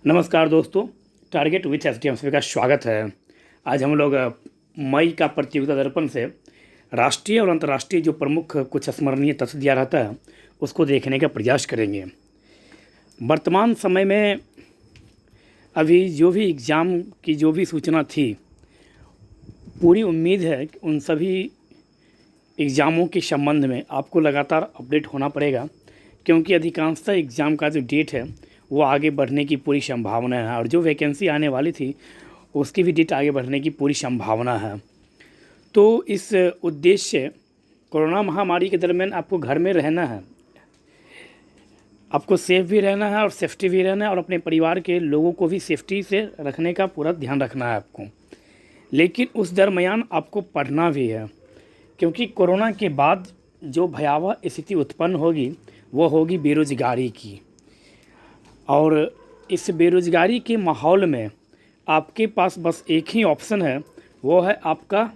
नमस्कार दोस्तों, target with SDM सभी का स्वागत है। आज हम लोग मई का प्रतियोगिता दर्पण से राष्ट्रीय और अंतर्राष्ट्रीय जो प्रमुख कुछ स्मरणीय तथ्य दिया रहता है उसको देखने का प्रयास करेंगे। वर्तमान समय में अभी जो भी एग्ज़ाम की जो भी सूचना थी, पूरी उम्मीद है कि उन सभी एग्ज़ामों के संबंध में आपको लगातार अपडेट होना पड़ेगा, क्योंकि अधिकांशतः एग्ज़ाम का जो डेट है वो आगे बढ़ने की पूरी संभावना है और जो वैकेंसी आने वाली थी उसकी भी डेट आगे बढ़ने की पूरी संभावना है। तो इस उद्देश्य से कोरोना महामारी के दरमियान आपको घर में रहना है, आपको सेफ भी रहना है और सेफ्टी भी रहना है, और अपने परिवार के लोगों को भी सेफ्टी से रखने का पूरा ध्यान रखना है आपको। लेकिन उस दरमियान आपको पढ़ना भी है, क्योंकि कोरोना के बाद जो भयावह स्थिति उत्पन्न होगी वो होगी बेरोज़गारी की। और इस बेरोज़गारी के माहौल में आपके पास बस एक ही ऑप्शन है, वो है आपका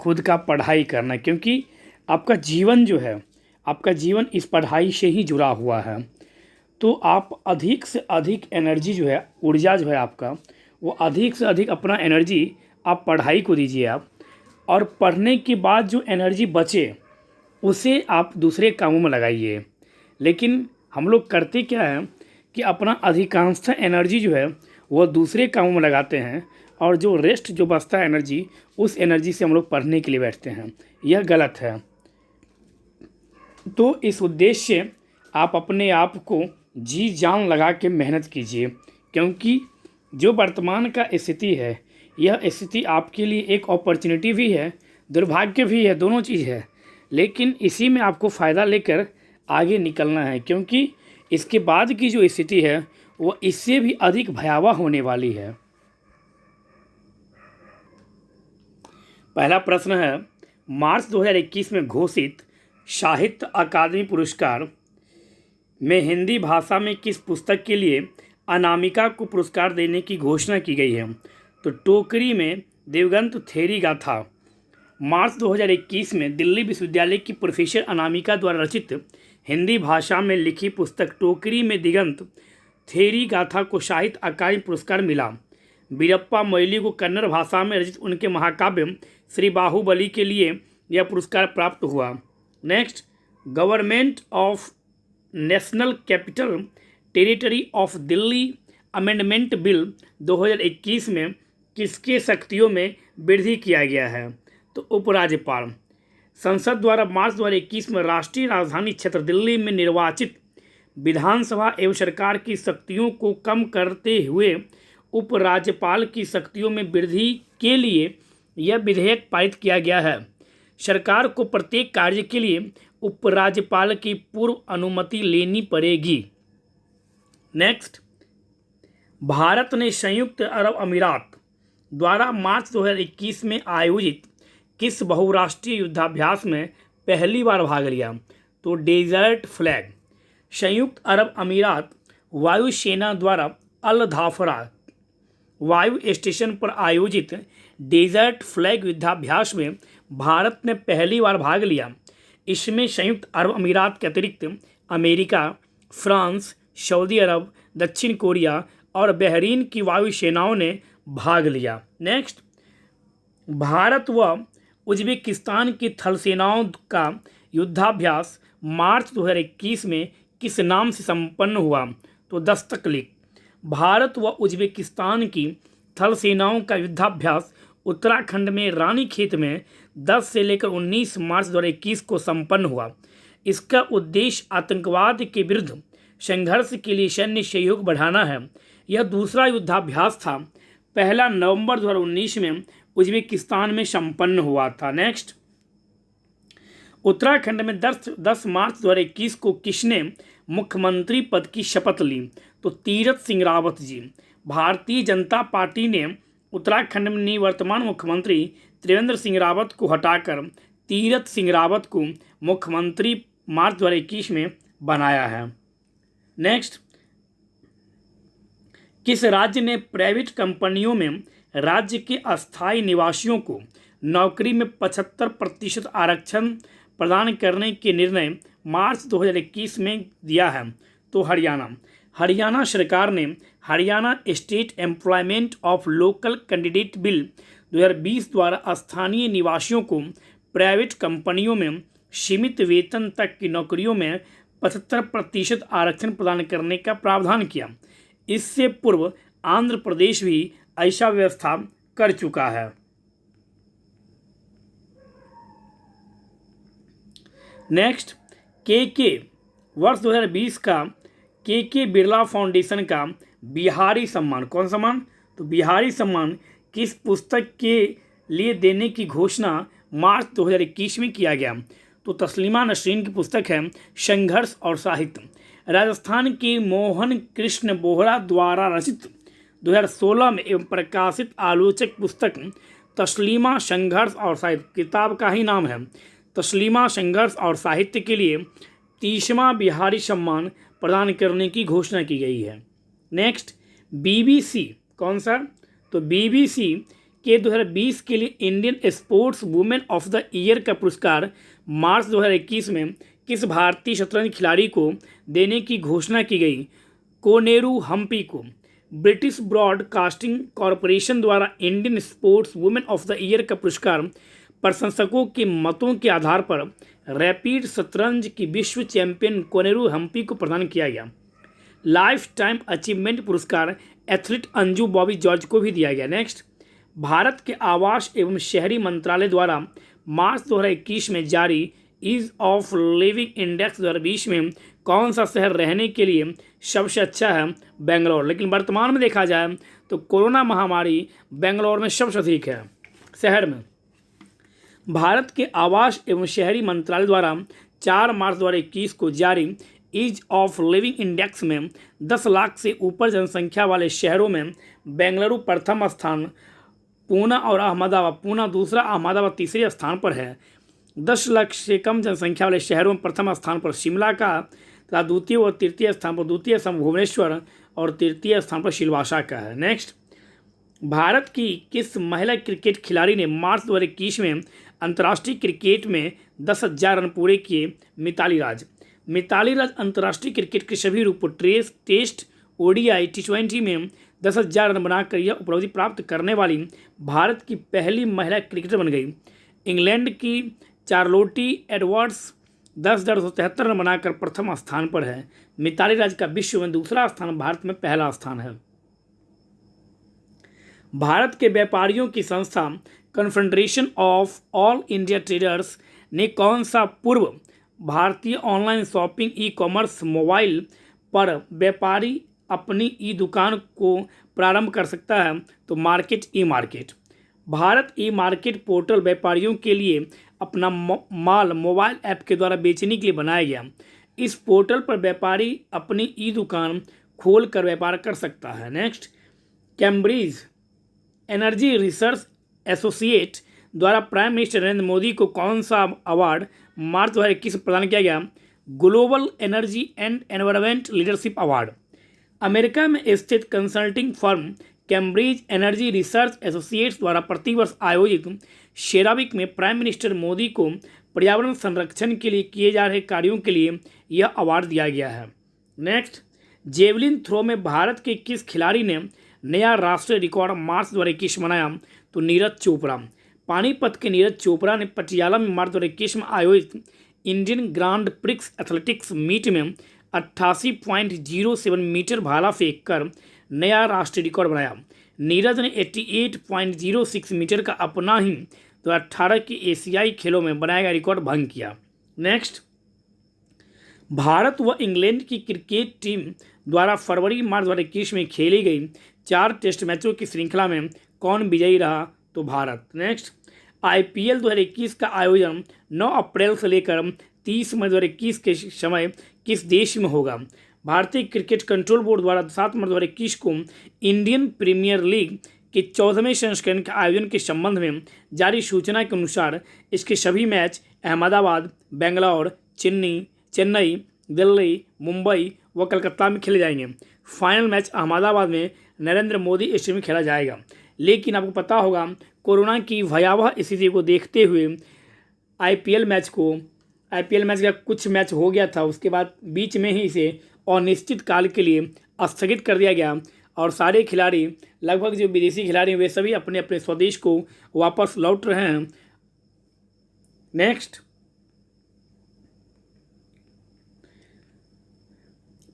खुद का पढ़ाई करना, क्योंकि आपका जीवन जो है, आपका जीवन इस पढ़ाई से ही जुड़ा हुआ है। तो आप अधिक से अधिक एनर्जी जो है, ऊर्जा जो है आपका, वो अधिक से अधिक अपना एनर्जी आप पढ़ाई को दीजिए आप, और पढ़ने के बाद जो एनर्जी बचे उसे आप दूसरे कामों में लगाइए। लेकिन हम लोग करते क्या है कि अपना अधिकांशतः एनर्जी जो है वो दूसरे कामों में लगाते हैं, और जो रेस्ट जो बचता है एनर्जी, उस एनर्जी से हम लोग पढ़ने के लिए बैठते हैं। यह गलत है। तो इस उद्देश्य से आप अपने आप को जी जान लगा के मेहनत कीजिए, क्योंकि जो वर्तमान का स्थिति है, यह स्थिति आपके लिए एक अपॉर्चुनिटी भी है, दुर्भाग्य भी है, दोनों चीज़ है। लेकिन इसी में आपको फ़ायदा लेकर आगे निकलना है, क्योंकि इसके बाद की जो स्थिति है वो इससे भी अधिक भयावह होने वाली है। पहला प्रश्न है, मार्च 2021 में घोषित साहित्य अकादमी पुरस्कार में हिंदी भाषा में किस पुस्तक के लिए अनामिका को पुरस्कार देने की घोषणा की गई है? तो टोकरी में देवगंत थेरी गाथा। मार्च 2021 में दिल्ली विश्वविद्यालय की प्रोफेसर अनामिका द्वारा रचित हिंदी भाषा में लिखी पुस्तक टोकरी में दिगंत थेरी गाथा को साहित्य अकादमी पुरस्कार मिला। वीरप्पा मोइली को कन्नड़ भाषा में रचित उनके महाकाव्य श्री बाहुबली के लिए यह पुरस्कार प्राप्त हुआ। Next, government of national capital territory of Delhi amendment bill 2021 में किसके शक्तियों में वृद्धि किया गया है? तो उपराज्यपाल। संसद द्वारा मार्च 2021 में राष्ट्रीय राजधानी क्षेत्र दिल्ली में निर्वाचित विधानसभा एवं सरकार की शक्तियों को कम करते हुए उपराज्यपाल की शक्तियों में वृद्धि के लिए यह विधेयक पारित किया गया है। सरकार को प्रत्येक कार्य के लिए उपराज्यपाल की पूर्व अनुमति लेनी पड़ेगी। नेक्स्ट, भारत ने संयुक्त अरब अमीरात द्वारा मार्च 2021 में आयोजित किस बहुराष्ट्रीय युद्धाभ्यास में पहली बार भाग लिया? तो डेजर्ट फ्लैग। संयुक्त अरब अमीरात वायुसेना द्वारा अल धाफरा वायु स्टेशन पर आयोजित डेजर्ट फ्लैग युद्धाभ्यास में भारत ने पहली बार भाग लिया। इसमें संयुक्त अरब अमीरात के अतिरिक्त अमेरिका, फ्रांस, सऊदी अरब, दक्षिण कोरिया और बहरीन की वायुसेनाओं ने भाग लिया। नेक्स्ट, भारत व उज्बेकिस्तान की थल सेनाओं का युद्धाभ्यास मार्च 2021 में किस नाम से संपन्न हुआ? तो दस्तक लीग। भारत व उज्बेकिस्तान की थल सेनाओं का युद्धाभ्यास उत्तराखंड में रानीखेत में 10 से लेकर 19 मार्च 2021 को संपन्न हुआ। इसका उद्देश्य आतंकवाद के विरुद्ध संघर्ष के लिए सैन्य सहयोग बढ़ाना है। यह दूसरा युद्धाभ्यास था। पहला नवंबर 2019 में उज्बेकिस्तान में संपन्न हुआ था। नेक्स्ट, उत्तराखंड में 10 मार्च 2021 को किसने मुख्यमंत्री पद की शपथ ली? तो तीरथ सिंह रावत जी। भारतीय जनता पार्टी ने उत्तराखंड में निवर्तमान मुख्यमंत्री त्रिवेंद्र सिंह रावत को हटाकर तीरथ सिंह रावत को मुख्यमंत्री मार्च 2021 में बनाया है। नेक्स्ट, किस राज्य ने प्राइवेट कंपनियों में राज्य के अस्थायी निवासियों को नौकरी में 75% आरक्षण प्रदान करने के निर्णय मार्च 2021 में दिया है? तो हरियाणा। हरियाणा सरकार ने Haryana state employment of local candidate bill 2020 द्वारा स्थानीय निवासियों को प्राइवेट कंपनियों में सीमित वेतन तक की नौकरियों में 75% आरक्षण प्रदान करने का प्रावधान किया। इससे पूर्व आंध्र प्रदेश भी ऐसा व्यवस्था कर चुका है। नेक्स्ट, के वर्ष 2020 का के बिरला फाउंडेशन का बिहारी सम्मान, कौन सम्मान? तो बिहारी सम्मान किस पुस्तक के लिए देने की घोषणा मार्च 2021 में किया गया? तो तस्लीमा नसरीन की पुस्तक है संघर्ष और साहित्य। राजस्थान के मोहन कृष्ण बोहरा द्वारा रचित 2016 में एवं प्रकाशित आलोचक पुस्तक तस्लीमा संघर्ष और साहित्य, किताब का ही नाम है तस्लीमा संघर्ष और साहित्य के लिए 30वां बिहारी सम्मान प्रदान करने की घोषणा की गई है। नेक्स्ट, BBC, कौन सा? तो BBC के 2020 के लिए Indian sports women of the year का पुरस्कार मार्च 2021 में किस भारतीय शतरंज खिलाड़ी को देने की घोषणा की गई? कोनेरू हम्पी को। ब्रिटिश ब्रॉडकास्टिंग कॉरपोरेशन द्वारा Indian sports women of the year का पुरस्कार प्रशंसकों के मतों के आधार पर रैपिड शतरंज की विश्व चैंपियन कोनेरू हम्पी को प्रदान किया गया। लाइफ टाइम अचीवमेंट पुरस्कार एथलीट अंजू बॉबी जॉर्ज को भी दिया गया। नेक्स्ट, भारत के आवास एवं शहरी मंत्रालय द्वारा मार्च 2021 में जारी ईज ऑफ लिविंग इंडेक्स 2020 में कौन सा शहर रहने के लिए सबसे अच्छा है? बेंगलोर। लेकिन वर्तमान में देखा जाए तो कोरोना महामारी बेंगलोर में सबसे अधिक है शहर में। भारत के आवास एवं शहरी मंत्रालय द्वारा 4 मार्च 2021 को जारी ईज ऑफ लिविंग इंडेक्स में 10 लाख से ऊपर जनसंख्या वाले शहरों में बेंगलुरु प्रथम स्थान, पूना और अहमदाबाद, पूना दूसरा, अहमदाबाद तीसरे स्थान पर है। 10 लाख से कम जनसंख्या वाले शहरों में प्रथम स्थान पर शिमला का तथा द्वितीय और तृतीय स्थान पर भुवनेश्वर और तृतीय स्थान पर सिलवासा का है। नेक्स्ट, भारत की किस महिला क्रिकेट खिलाड़ी ने मार्च 2021 में अंतर्राष्ट्रीय क्रिकेट में 10,000 रन पूरे किए? मिताली राज। मिताली राज अंतर्राष्ट्रीय क्रिकेट के सभी रूपों टेस्ट, ODI, T20 में 10,000 रन बनाकर यह उपलब्धि प्राप्त करने वाली भारत की पहली महिला क्रिकेटर बन गई। इंग्लैंड की चार्लोटी एडवर्ड्स 10,273 रन बनाकर प्रथम स्थान पर है। मिताली राज का विश्व में दूसरा स्थान, भारत में पहला स्थान है। भारत के व्यापारियों की संस्था confederation of all India traders ने कौन सा पूर्व भारतीय ऑनलाइन शॉपिंग ई-कॉमर्स मोबाइल पर व्यापारी अपनी ई दुकान को प्रारंभ कर सकता है? तो मार्केट ई मार्केट। भारत ई मार्केट पोर्टल व्यापारियों के लिए अपना माल मोबाइल ऐप के द्वारा बेचने के लिए बनाया गया। इस पोर्टल पर व्यापारी अपनी ई दुकान खोल कर व्यापार कर सकता है। Next, Cambridge energy research associate द्वारा प्राइम मिनिस्टर नरेंद्र मोदी को कौन सा अवार्ड मार्च 2021 में प्रदान किया गया? Global energy and environment leadership award. America में स्थित consulting firm Cambridge energy research associates द्वारा प्रतिवर्ष आयोजित सेरावीक में प्राइम मिनिस्टर मोदी को पर्यावरण संरक्षण के लिए किए जा रहे कार्यों के लिए यह अवार्ड दिया गया है। नेक्स्ट, जेवलिन थ्रो में भारत के किस खिलाड़ी ने नया राष्ट्रीय रिकॉर्ड मार्च 2021 बनाया? तो नीरज चोपड़ा। पानीपत के नीरज चोपड़ा ने पटियाला में मार्च 2021 में आयोजित Indian grand prix athletics meet में 88.07 मीटर भाला फेंक कर नया राष्ट्रीय रिकॉर्ड बनाया। नीरज ने 88.06 मीटर का अपना ही 2018 के एशियाई खेलों में बनाया गया रिकॉर्ड भंग किया। नेक्स्ट, भारत व इंग्लैंड की क्रिकेट टीम द्वारा फरवरी मार्च 2021 में खेली गई 4 टेस्ट मैचों की श्रृंखला में कौन विजयी रहा? तो भारत। नेक्स्ट, IPL 2021 का आयोजन 9 अप्रैल से लेकर 30 मई 2021 के समय किस देश में होगा? भारतीय क्रिकेट कंट्रोल बोर्ड द्वारा 7 मार्च 2021 को इंडियन प्रीमियर लीग के 14वें संस्करण के आयोजन के संबंध में जारी सूचना के अनुसार इसके सभी मैच अहमदाबाद, बेंगलौर, चेन्नई, दिल्ली, मुंबई व कलकत्ता में खेले जाएंगे। फाइनल मैच अहमदाबाद में नरेंद्र मोदी स्टेडियम में खेला जाएगा। लेकिन आपको पता होगा कोरोना की भयावह स्थिति को देखते हुए IPL मैच का कुछ मैच हो गया था, उसके बाद बीच में ही इसे अनिश्चित काल के लिए स्थगित कर दिया गया और सारे खिलाड़ी, लगभग जो विदेशी खिलाड़ी हैं वे सभी अपने अपने स्वदेश को वापस लौट रहे हैं। नेक्स्ट,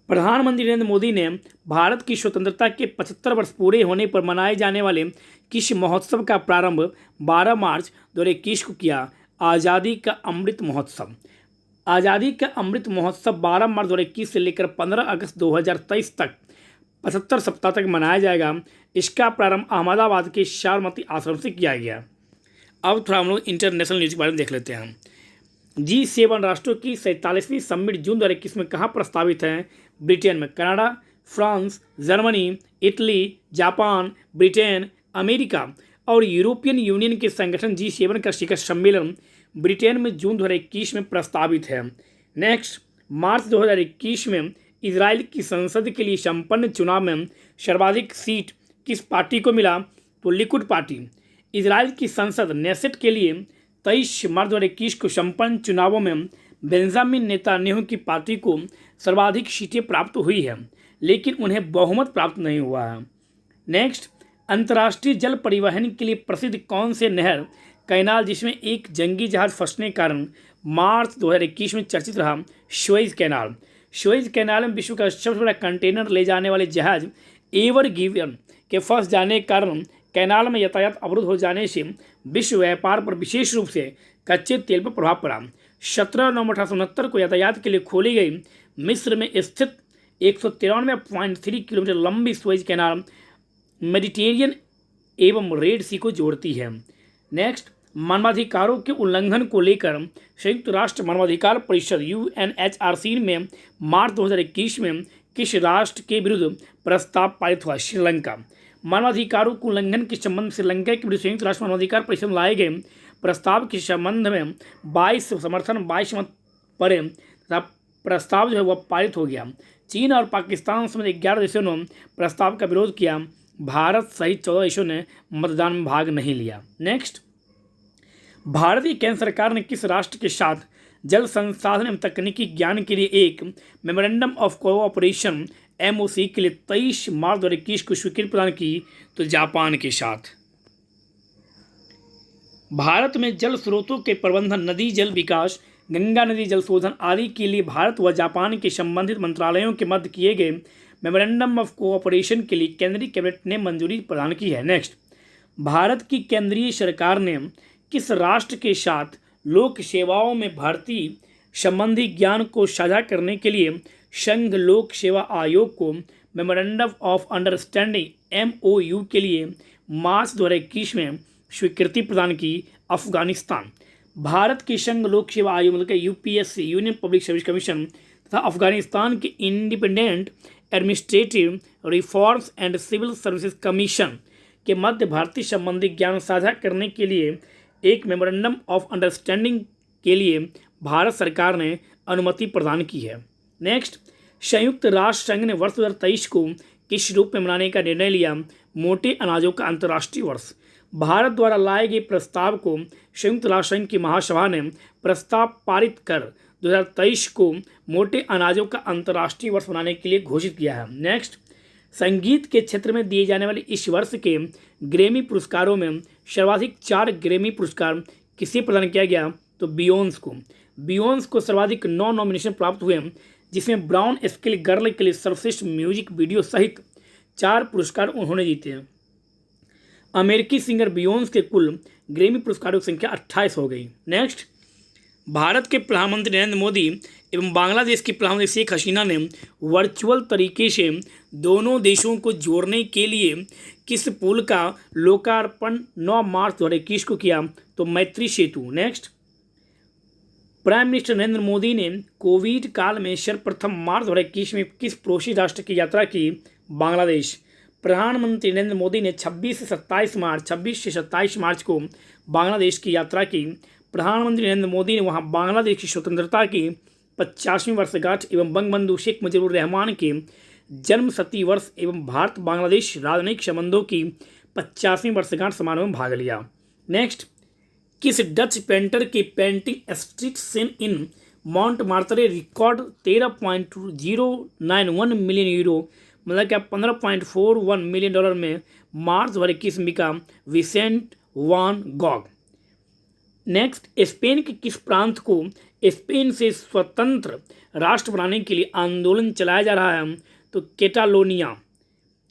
प्रधानमंत्री नरेंद्र मोदी ने भारत की स्वतंत्रता के 75 वर्ष पूरे होने पर मनाए जाने वाले किस महोत्सव का प्रारंभ 12 मार्च 2021 को किया? आज़ादी का अमृत महोत्सव। आज़ादी का अमृत महोत्सव 12 मार्च 2021 से लेकर 15 अगस्त 2023 तक 75 सप्ताह तक मनाया जाएगा। इसका प्रारंभ अहमदाबाद के साबरमती आश्रम से किया गया। अब थोड़ा हम लोग इंटरनेशनल न्यूज़ के बारे में देख लेते हैं। G7 राष्ट्रों की 47वीं समिट जून 2021 में कहाँ प्रस्तावित है? ब्रिटेन में। Canada, France, Germany, Italy, Japan, Britain, America और यूरोपियन यूनियन के संगठन G7 का शिखर सम्मेलन ब्रिटेन में जून 2021 में प्रस्तावित है। नेक्स्ट, मार्च 2021 में इजराइल की संसद के लिए संपन्न चुनाव में सर्वाधिक सीट किस पार्टी को मिला? तो लिकुड पार्टी। इजराइल की संसद नेसेट के लिए 23 मार्च 2021 को संपन्न चुनावों में बेंजामिन नेतान्याहू की पार्टी को सर्वाधिक सीटें प्राप्त हुई है, लेकिन उन्हें बहुमत प्राप्त नहीं हुआ है। नेक्स्ट, अंतर्राष्ट्रीय जल परिवहन के लिए प्रसिद्ध कौन से नहर कैनाल जिसमें एक जंगी जहाज फंसने के कारण मार्च 2021 में चर्चित रहा? Suez canal. सुएज कैनाल में विश्व का सबसे बड़ा कंटेनर ले जाने वाले जहाज एवर गिवन के फंस जाने के कारण कैनाल में यातायात अवरुद्ध हो जाने से विश्व व्यापार पर विशेष रूप से कच्चे तेल पर प्रभाव पड़ा। 17 नवंबर 1869 को यातायात के लिए खोली गई मिस्र में स्थित 193.3 किलोमीटर लंबी सुएज कैनाल मेडिटेरियन एवं रेड सी को जोड़ती है। नेक्स्ट, मानवाधिकारों के उल्लंघन को लेकर संयुक्त राष्ट्र मानवाधिकार परिषद UNHRC में मार्च 2021 में किस राष्ट्र के विरुद्ध प्रस्ताव पारित हुआ? श्रीलंका। मानवाधिकारों के उल्लंघन के संबंध में श्रीलंका के विरुद्ध संयुक्त राष्ट्र मानवाधिकार परिषद में लाए गए प्रस्ताव के संबंध में 22 मत पड़े तथा प्रस्ताव जो है वह पारित हो गया। चीन और पाकिस्तान समेत 11 देशों ने प्रस्ताव का विरोध किया। भारत सहित 14 देशों ने मतदान में भाग नहीं लिया। नेक्स्ट, भारतीय केंद्र सरकार ने किस राष्ट्र के साथ जल संसाधन एवं तकनीकी ज्ञान के लिए एक मेमोरेंडम ऑफ कोऑपरेशन MOC के लिए 23 मार्च 2021 को स्वीकृति प्रदान की? तो जापान के साथ। भारत में जल स्रोतों के प्रबंधन, नदी जल विकास, गंगा नदी जल शोधन आदि के लिए भारत व जापान के संबंधित मंत्रालयों के मध्य किए गए मेमोरेंडम ऑफ कोऑपरेशन के लिए केंद्रीय कैबिनेट ने मंजूरी प्रदान की है। नेक्स्ट, भारत की केंद्रीय सरकार ने किस राष्ट्र के साथ लोक सेवाओं में भर्ती संबंधी ज्ञान को साझा करने के लिए संघ लोक सेवा आयोग को मेमोरेंडम ऑफ अंडरस्टैंडिंग MOU के लिए मार्च 2021 में स्वीकृति प्रदान की? अफगानिस्तान। भारत के संघ लोक सेवा आयोग मतलब UPSC union public service commission तथा अफगानिस्तान के independent administrative reforms and civil services commission के मध्य भारतीय संबंधी ज्ञान साझा करने के लिए एक मेमोरेंडम ऑफ अंडरस्टैंडिंग के लिए भारत सरकार ने अनुमति प्रदान की है। नेक्स्ट, संयुक्त राष्ट्र संघ ने वर्ष 2023 को किस रूप में मनाने का निर्णय लिया? मोटे अनाजों का अंतर्राष्ट्रीय वर्ष। भारत द्वारा लाए गए प्रस्ताव को संयुक्त राष्ट्र संघ की महासभा ने प्रस्ताव पारित कर 2023 को मोटे अनाजों का अंतर्राष्ट्रीय वर्ष मनाने के लिए घोषित किया है। नेक्स्ट, संगीत के क्षेत्र में दिए जाने वाले इस वर्ष के ग्रैमी पुरस्कारों में सर्वाधिक 4 ग्रैमी पुरस्कार किसे प्रदान किया गया? तो बियोंस को। बियोंस को सर्वाधिक 9 नॉमिनेशन प्राप्त हुए, जिसमें ब्राउन स्किल गर्ल के लिए सर्वश्रेष्ठ म्यूजिक वीडियो सहित 4 पुरस्कार उन्होंने जीते हैं। अमेरिकी सिंगर बियोंस के कुल ग्रैमी पुरस्कारों की संख्या 28 हो गई। नेक्स्ट, भारत के प्रधानमंत्री नरेंद्र मोदी एवं बांग्लादेश की प्रधानमंत्री शेख हसीना ने वर्चुअल तरीके से दोनों देशों को जोड़ने के लिए किस पुल का लोकार्पण 9 मार्च 2021 को किया? तो Maitri Setu. Next, prime minister Narendra Modi ने कोविड काल में सर्वप्रथम मार्च 2021 में किस पड़ोसी राष्ट्र की यात्रा की? बांग्लादेश। प्रधानमंत्री नरेंद्र मोदी ने 26 से 27 मार्च को बांग्लादेश की यात्रा की। प्रधानमंत्री नरेंद्र मोदी ने वहां बांग्लादेश की स्वतंत्रता की 50वीं वर्षगांठ एवं बंगबंधु शेख मुजीबुर रहमान के जन्म शती वर्ष एवं भारत बांग्लादेश राजनयिक संबंधों की 50वीं वर्षगांठ समारोह में भाग लिया। नेक्स्ट, किस डच पेंटर की painting street scene in Montmartre record 13.091 million euro मतलब क्या 15.41 मिलियन डॉलर में मार्च 2021 में बिका विसेंट वान गॉग। नेक्स्ट, स्पेन के किस प्रांत को स्पेन से स्वतंत्र राष्ट्र बनाने के लिए आंदोलन चलाया जा रहा है? तो कैटालोनिया।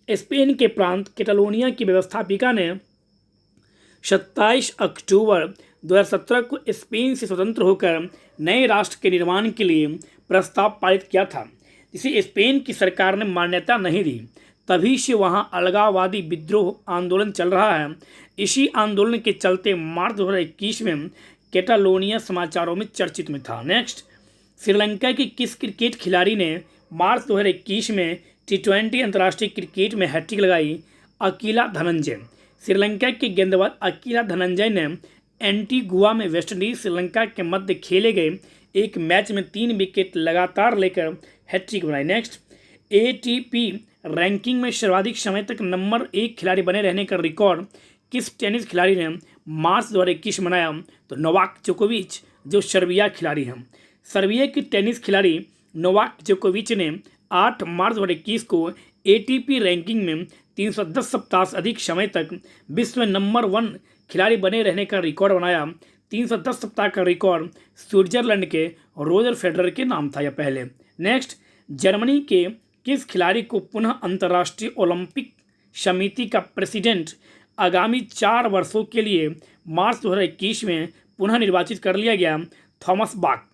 स्पेन के प्रांत कैटालोनिया की व्यवस्थापिका ने 27 अक्टूबर 2017 को स्पेन से स्वतंत्र होकर नए राष्ट्र के निर्माण के लिए प्रस्ताव पारित किया था, जिसे स्पेन की सरकार ने मान्यता नहीं दी। तभी से वहां अलगाववादी विद्रोह आंदोलन चल रहा है। इसी आंदोलन के चलते मार्च 2021 में कैटालोनिया समाचारों में चर्चित में था। नेक्स्ट, श्रीलंका की किस क्रिकेट खिलाड़ी ने मार्च 2021 में T20 अंतर्राष्ट्रीय क्रिकेट में हैट्रिक लगाई? अकीला धनंजय। श्रीलंका के गेंदबाज अकीला धनंजय ने एंटीगुआ में वेस्टइंडीज श्रीलंका के मध्य खेले गए एक मैच में 3 विकेट लगातार लेकर हैट्रिक बनाई। नेक्स्ट, ATP रैंकिंग में सर्वाधिक समय तक नंबर 1 खिलाड़ी बने रहने का रिकॉर्ड किस टेनिस खिलाड़ी ने मार्च 2021 में बनाया? तो नोवाक जोकोविच, जो सर्बिया खिलाड़ी हैं। सर्बिया की टेनिस खिलाड़ी नोवाक जोकोविच ने 8 मार्च 2021 को ATP रैंकिंग में 310 सप्ताह से अधिक समय तक विश्व में नंबर 1 खिलाड़ी बने रहने का रिकॉर्ड बनाया। 310 सप्ताह का रिकॉर्ड स्विट्जरलैंड के रोजर फेडरर के नाम था यह पहले। नेक्स्ट, जर्मनी के किस खिलाड़ी को पुनः अंतर्राष्ट्रीय ओलंपिक समिति का प्रेसिडेंट आगामी 4 वर्षों के लिए मार्च 2021 में पुनः निर्वाचित कर लिया गया? Thomas Bach.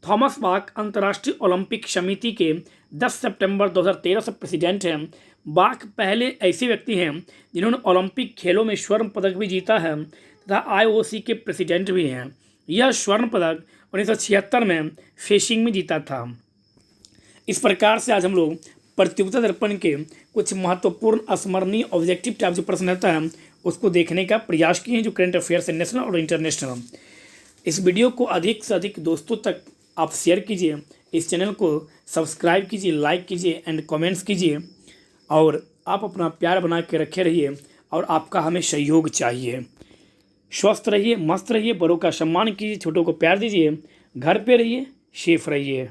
थॉमस बाक अंतर्राष्ट्रीय ओलंपिक समिति के 10 सितंबर 2013 से प्रेसिडेंट हैं। बाक पहले ऐसे व्यक्ति हैं जिन्होंने ओलंपिक खेलों में स्वर्ण पदक भी जीता है तथा IOC के प्रेसिडेंट भी हैं। यह स्वर्ण पदक 1976 में फेशिंग में जीता था। इस प्रकार से आज हम लोग प्रतियोगिता दर्पण के कुछ महत्वपूर्ण अस्मरणीय ऑब्जेक्टिव टाइप जो प्रश्न रहता है उसको देखने का प्रयास किए हैं, जो करंट अफेयर्स है नेशनल और इंटरनेशनल। इस वीडियो को अधिक से अधिक दोस्तों तक आप शेयर कीजिए, इस चैनल को सब्सक्राइब कीजिए, लाइक कीजिए एंड कमेंट्स कीजिए, और आप अपना प्यार बना के रखे रहिए और आपका हमें सहयोग चाहिए। स्वस्थ रहिए, मस्त रहिए, बड़ों का सम्मान कीजिए, छोटों को प्यार दीजिए, घर पे रहिए, सेफ रहिए।